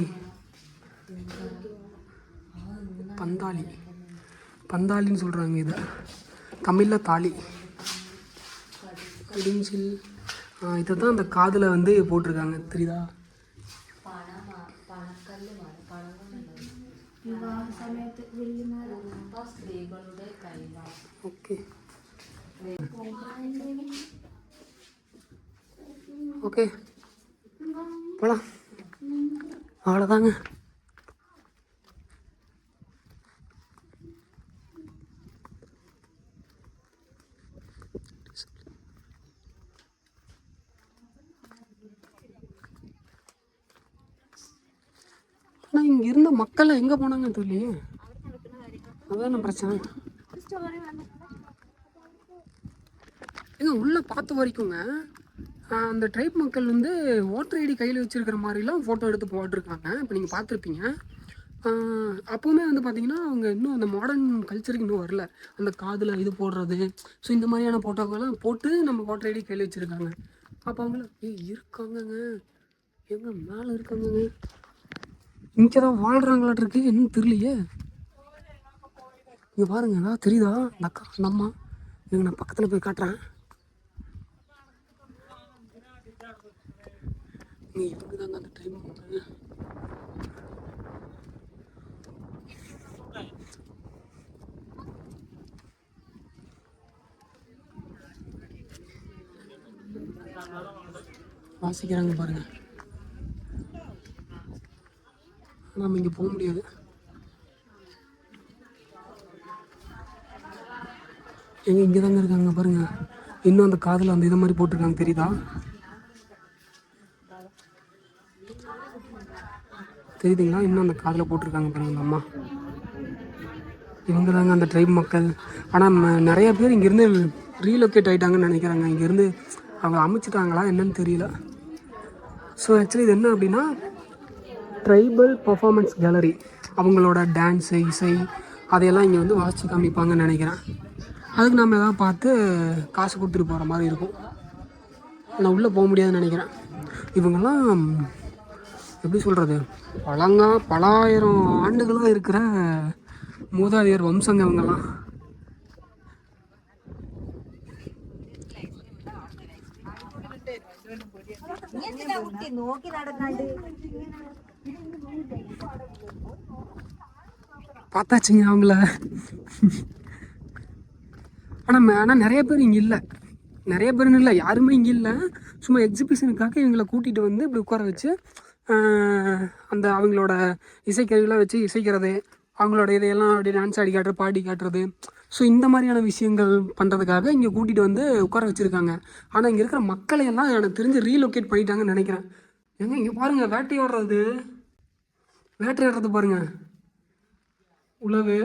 பந்தாலின்னு சொல்கிறாங்க இதை, தமிழில் தாலி. இடிஞ்சில் இதை தான் அந்த காதில் வந்து போட்டிருக்காங்க தெரியுதா. ஓகே ஓகே போகலாம், அவ்வளோதாங்க. ஆனால் இங்கே இருந்த மக்கள் எங்கே போனாங்கன்னு தெரியலையே, அதான் பிரச்சனை. ஏங்க உள்ளே பார்த்த வரைக்குங்க அந்த ட்ரைப் மக்கள் வந்து ஓட்டர் ஐடி கையில் வச்சுருக்கிற மாதிரிலாம் ஃபோட்டோ எடுத்து போட்டிருக்காங்க. இப்போ நீங்கள் பார்த்துருப்பீங்க. அப்போவுமே வந்து பார்த்திங்கன்னா அவங்க இன்னும் அந்த மாடர்ன் கல்ச்சருக்கு இன்னும் வரல. அந்த காதில் இது போடுறது, ஸோ இந்த மாதிரியான ஃபோட்டோக்கெல்லாம் போட்டு நம்ம ஓட்டர் ஐடி கையில் வச்சுருக்காங்க. அப்போ அவங்களாம் இருக்காங்கங்க, எங்கே மேலே இருக்காங்கங்க, இங்கே தான் வாழ்கிறாங்களாட்ருக்கு, என்னன்னு தெரியலையே. இங்கே பாருங்க, அதான் தெரியுதா இந்த அக்கா, அந்த அம்மா. இவங்க நான் பக்கத்தில் போய் காட்டுறேன். இவங்க தாங்க அந்த டைம் வாசிக்கிறாங்க பாருங்க. நம்ம இங்கே போக முடியாது. எங்க இங்கே தாங்க இருக்காங்க பாருங்க. இன்னும் அந்த காதில் அந்த இதை மாதிரி போட்டிருக்காங்க தெரியுதா, தெரியுதுங்களா? இன்னும் அந்த காதில் போட்டிருக்காங்க பாருங்க அந்த அம்மா. இவங்க தாங்க அந்த ட்ரைப் மக்கள். ஆனால் நிறைய பேர் இங்கேருந்து ரீலொக்கேட் ஆகிட்டாங்கன்னு நினைக்கிறாங்க. இங்கேருந்து அவங்க அமைச்சிட்டாங்களா என்னன்னு தெரியல. ஸோ ஆக்சுவலி இது என்ன அப்படின்னா ட்ரைபல் பர்ஃபார்மன்ஸ் கேலரி. அவங்களோட டான்ஸு, இசை அதையெல்லாம் இங்கே வந்து வாசித்து காமிப்பாங்கன்னு நினைக்கிறேன். அதுக்கு நம்ம எதாவது பார்த்து காசு கொடுத்துட்டு போகிற மாதிரி இருக்கும். நான் உள்ளே போக முடியாதுன்னு நினைக்கிறேன். இவங்கெல்லாம் எப்படி சொல்கிறது, பல ஆயிரம் ஆண்டுகளாக இருக்கிற மூதாதையர் வம்சங்க இவங்கெல்லாம். பார்த்தாச்சுங்க அவங்கள. ஆனால் நிறைய பேர் இங்கே இல்லை, நிறைய பேருன்னு இல்லை, யாருமே இங்கே இல்லை. சும்மா எக்ஸிபிஷனுக்காக எங்களை கூட்டிகிட்டு வந்து இப்படி உட்கார வச்சு அந்த அவங்களோட இசைக்கருவிலாம் வச்சு இசைக்கிறது, அவங்களோட இதையெல்லாம் அப்படியே டான்ஸ் ஆடி காட்டுறது, பாடி காட்டுறது, ஸோ இந்த மாதிரியான விஷயங்கள் பண்ணுறதுக்காக இங்கே கூட்டிகிட்டு வந்து உட்கார வச்சுருக்காங்க. ஆனால் இங்கே இருக்கிற மக்களையெல்லாம் எனக்கு தெரிஞ்சு ரீலொக்கேட் பண்ணிட்டாங்கன்னு நினைக்கிறேன். ஏங்க இங்கே பாருங்கள், வேட்டையாடுறது பாருங்கள், உழவு.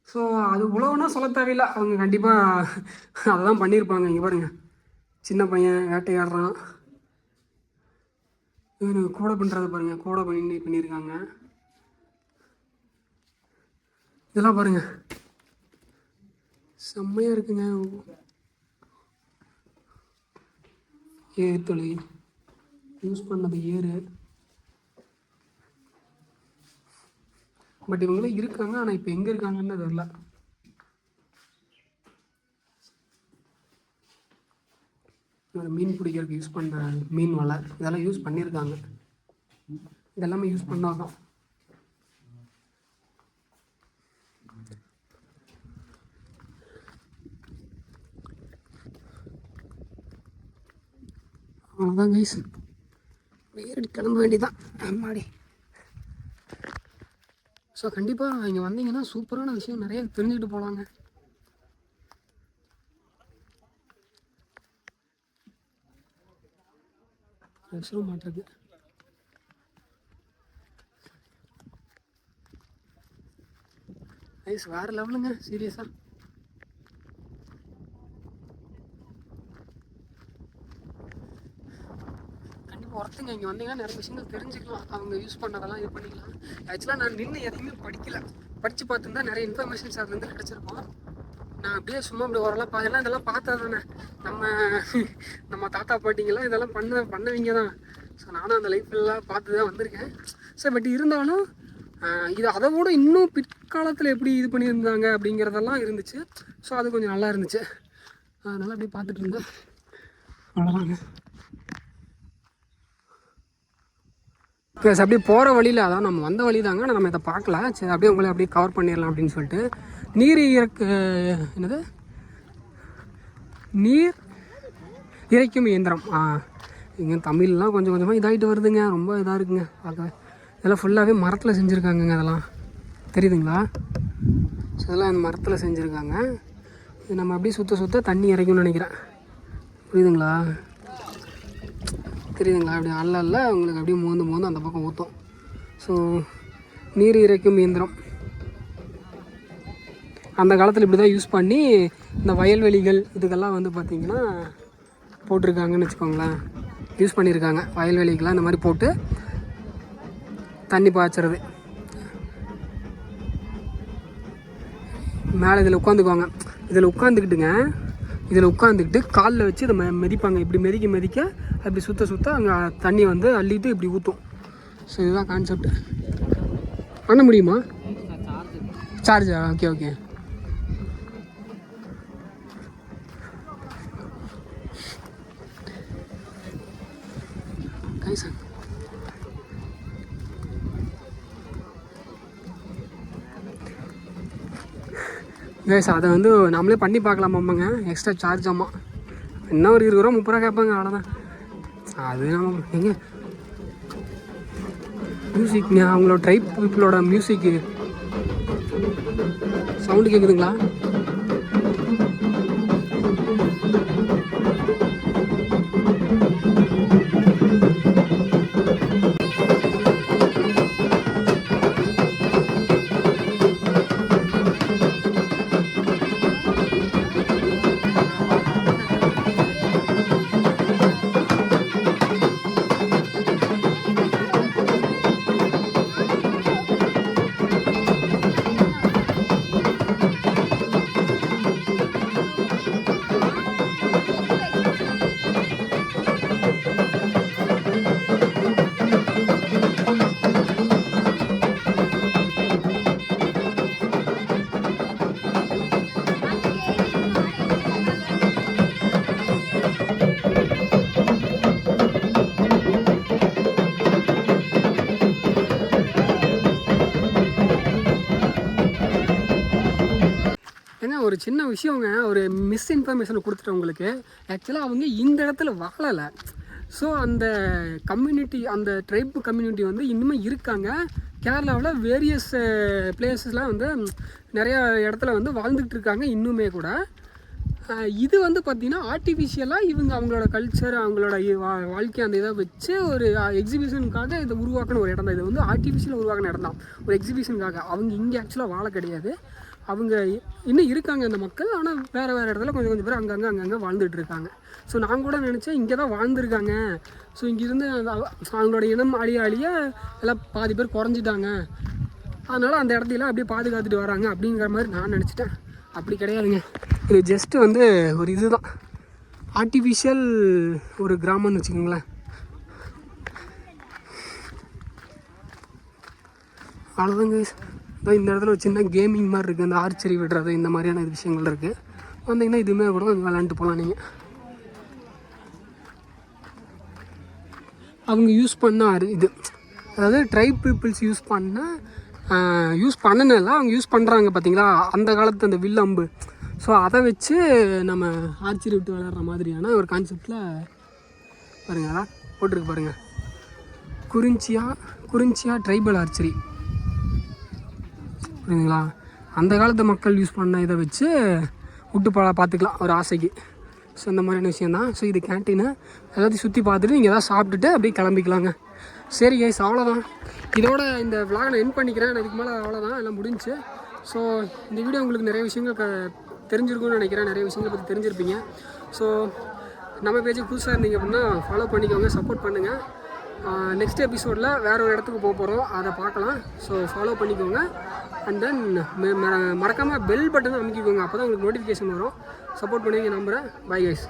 ஸோ அது உழவுனா சொல்ல தேவையில்லை, அவங்க கண்டிப்பாக அதை தான் பண்ணியிருப்பாங்க. இங்கே பாருங்கள், சின்ன பையன் வேட்டையாடுறான். இவர் கோடை பண்ணுறது பாருங்கள், கோடை பண்ணியிருக்காங்க. இதெல்லாம் பாருங்கள், செம்மையாக இருக்குங்க. ஏறு தொழில் யூஸ் பண்ணது ஏறு. பட் இவங்களும் இருக்காங்க, ஆனால் இப்போ எங்கே இருக்காங்கன்னு தெரியல. ஒரு மீன் பிடிக்கிறதுக்கு யூஸ் பண்ணுற மீன் வலை இதெல்லாம் யூஸ் பண்ணியிருக்காங்க. இதெல்லாமே யூஸ் பண்ணாதான். அவ்வளோதான் கைஸ், வேறு கிளம்ப வேண்டியதான் அம்மாடி. ஸோ கண்டிப்பாக இங்கே வந்தீங்கன்னா சூப்பரான விஷயம் நிறைய தெரிஞ்சுக்கிட்டு போகலாங்க. சொல்ல மாட்டேங்குது. ஐஸ் வேறு லெவலுங்க சீரியஸாக. கண்டிப்பாக ஒருத்தங்க இங்கே வந்தீங்கன்னா நிறைய விஷயங்கள் தெரிஞ்சுக்கலாம். அவங்க யூஸ் பண்ணதெல்லாம் இது பண்ணிக்கலாம். ஆக்சுவலாக நான் நின்று எதையுமே படிக்கல, படித்து பார்த்துருந்தா நிறைய இன்ஃபர்மேஷன்ஸ் அதுலேருந்து கிடச்சிருக்கோம். நான் அப்படியே சும்மா அப்படி ஓரளவு பாதெல்லாம் இதெல்லாம் பார்த்தா தானே நம்ம தாத்தா பாட்டிங்கெல்லாம் இதெல்லாம் பண்ணவங்க தான். ஸோ நானும் அந்த லைஃப்லாம் பார்த்து தான் வந்திருக்கேன். ஸோ பட் இருந்தாலும் இது அதை விட இன்னும் பிற்காலத்தில் எப்படி இது பண்ணியிருந்தாங்க அப்படிங்கிறதெல்லாம் இருந்துச்சு. ஸோ அது கொஞ்சம் நல்லா இருந்துச்சு. அதனால் அப்படியே பார்த்துட்டு இருந்தேன். அவ்வளோதாங்க. ப்ளஸ் அப்படியே போகிற வழியில் அதான் நம்ம வந்த வழி தாங்க, ஆனால் நம்ம இதை பார்க்கல. சரி அப்படியே உங்களை அப்படியே கவர் பண்ணிடலாம் அப்படின்னு சொல்லிட்டு நீர் இறைக்கும் இயந்திரம். இங்கே தமிழ்லாம் கொஞ்சம் கொஞ்சமாக இதாகிட்டு வருதுங்க, ரொம்ப இதாக இருக்குங்க பார்க்கவே. இதெல்லாம் ஃபுல்லாகவே மரத்தில் செஞ்சுருக்காங்கங்க. அதெல்லாம் தெரியுதுங்களா? ஸோ இதெல்லாம் அந்த மரத்தில் செஞ்சுருக்காங்க. இது நம்ம அப்படியே சுற்ற தண்ணி இறைக்கும்னு நினைக்கிறேன். புரியுதுங்களா? தெரியுதுங்களா? அப்படி அல்ல உங்களுக்கு அப்படியே மோந்து அந்த பக்கம் ஊற்றும். ஸோ நீர் இறைக்கும் இயந்திரம் அந்த காலத்தில் இப்படி தான் யூஸ் பண்ணி இந்த வயல்வெளிகள் இதுக்கெல்லாம் வந்து பார்த்திங்கன்னா போட்டிருக்காங்கன்னு வச்சுக்கோங்களேன். யூஸ் பண்ணியிருக்காங்க வயல்வெளிக்கெலாம் இந்த மாதிரி போட்டு தண்ணி பாய்ச்சறது. மேலே இதில் உட்காந்துக்குவாங்க. இதில் உட்காந்துக்கிட்டு காலில் வச்சு இதை மிதிப்பாங்க. இப்படி மிதிக்க அப்படி சுற்ற அங்கே தண்ணி வந்து அள்ளிட்டு இப்படி ஊற்றும். ஸோ இதுதான் கான்செப்ட். பண்ண முடியுமா? சார்ஜா? ஓகே. கைசன் கைஸ் அதை வந்து நம்மளே பண்ணி பார்க்கலாமாம்மாங்க. எக்ஸ்ட்ரா சார்ஜ் ஆமாம். என்ன ஒரு 20 ரூபா 30 ரூபா கேட்பாங்க, அவ்வளோதான். அது நம்ம எங்கே மியூசிக் அவங்களோட ட்ரைப் பீப்புளோட மியூசிக்கு சவுண்டு கேட்குதுங்களா? ஒரு சின்ன விஷயங்க, ஒரு மிஸ்இன்ஃபர்மேஷனை கொடுத்துட்டேன் உங்களுக்கு. ஆக்சுவலாக அவங்க இந்த இடத்துல வாழலை. ஸோ அந்த கம்யூனிட்டி, அந்த ட்ரைப் கம்யூனிட்டி வந்து இன்னுமே இருக்காங்க. கேரளாவில் வேரியஸ் பிளேஸஸ்லாம் வந்து நிறையா இடத்துல வந்து வாழ்ந்துக்கிட்டு இருக்காங்க இன்னுமே கூட. இது வந்து பார்த்திங்கன்னா ஆர்டிஃபிஷியலாக இவங்க அவங்களோட கல்ச்சர், அவங்களோட வாழ்க்கை அந்த இதை வச்சு ஒரு எக்ஸிபிஷனுக்காக இதை உருவாக்கின ஒரு இடம் தான். இது வந்து ஆர்டிஃபிஷியலாக உருவாக்கின இடம் தான், ஒரு எக்ஸிபிஷனுக்காக. அவங்க இங்கே ஆக்சுவலாக வாழ கிடையாது. அவங்க இன்னும் இருக்காங்க அந்த மக்கள், ஆனால் வேறு இடத்துல கொஞ்சம் பேர் அங்கங்கே வாழ்ந்துட்டு இருக்காங்க. ஸோ நான் கூட நினச்சேன் இங்கே தான் வாழ்ந்துருக்காங்க. ஸோ இங்கேருந்து அவங்களோட இனம் அழிய எல்லாம் பாதி பேர் குறைஞ்சிட்டாங்க, அதனால் அந்த இடத்துல அப்படியே பாதுகாத்துட்டு வராங்க அப்படிங்கிற மாதிரி நான் நினச்சிட்டேன். அப்படி கிடையாதுங்க. இது ஜஸ்ட்டு வந்து ஒரு இதுதான், ஆர்டிஃபிஷியல் ஒரு கிராமம்னு வச்சுக்கோங்களேன். அவ்வளோதாங்க. இந்த இடத்துல ஒரு சின்ன கேமிங் மாதிரி இருக்குது, அந்த ஆர்ச்சரி விடுறது இந்த மாதிரியான விஷயங்கள் இருக்குது. வந்தீங்கன்னா இதுவுமே கூட விளாண்டுட்டு போகலாம். நீங்கள் அவங்க யூஸ் பண்ண இது, அதாவது ட்ரைப் பீப்புள்ஸ் யூஸ் பண்ணனால அவங்க யூஸ் பண்ணுறாங்க பார்த்தீங்களா, அந்த காலத்து அந்த வில் அம்பு. ஸோ அதை வச்சு நம்ம ஆர்ச்சரி விட்டு விளையாடுற மாதிரியான ஒரு கான்செப்டில் பாருங்கள், அதான் போட்டிருக்கு பாருங்கள், குறிஞ்சியா ட்ரைபல் ஆர்ச்சரி. புரியுதுங்களா? அந்த காலத்து மக்கள் யூஸ் பண்ண இதை வச்சு விட்டு பார்த்துக்கலாம் ஒரு ஆசைக்கு. ஸோ இந்த மாதிரியான விஷயந்தான். ஸோ இது கேன்டீனு, எல்லாத்தையும் சுற்றி பார்த்துட்டு நீங்கள் எதாவது சாப்பிட்டுட்டு அப்படியே கிளம்பிக்கலாங்க. சரி கைஸ், அவ்வளோதான். இதோட இந்த விளாகை நான் என் பண்ணிக்கிறேன். இதுக்கு மேலே அவ்வளோதான், எல்லாம் முடிஞ்சு. ஸோ இந்த வீடியோ உங்களுக்கு நிறைய விஷயங்கள் தெரிஞ்சிருக்கும்னு நினைக்கிறேன். நிறைய விஷயங்களை பற்றி தெரிஞ்சிருப்பீங்க. ஸோ நம்ம பேஜுக்கு புதுசாக இருந்தீங்க அப்படின்னா ஃபாலோ பண்ணிக்கோங்க, சப்போர்ட் பண்ணுங்கள். நெக்ஸ்ட் எபிசோடில் வேறு ஒரு இடத்துக்கு போகிறோம், அதை பார்க்கலாம். ஸோ ஃபாலோ பண்ணிக்கோங்க. அண்ட் தென் மறக்காமல் பெல் பட்டனை அமைக்கிக்கோங்க, அப்போ தான் உங்களுக்கு நோட்டிஃபிகேஷன் வரும். சப்போர்ட் பண்ணுவீங்க நம்புகிறேன். Bye guys.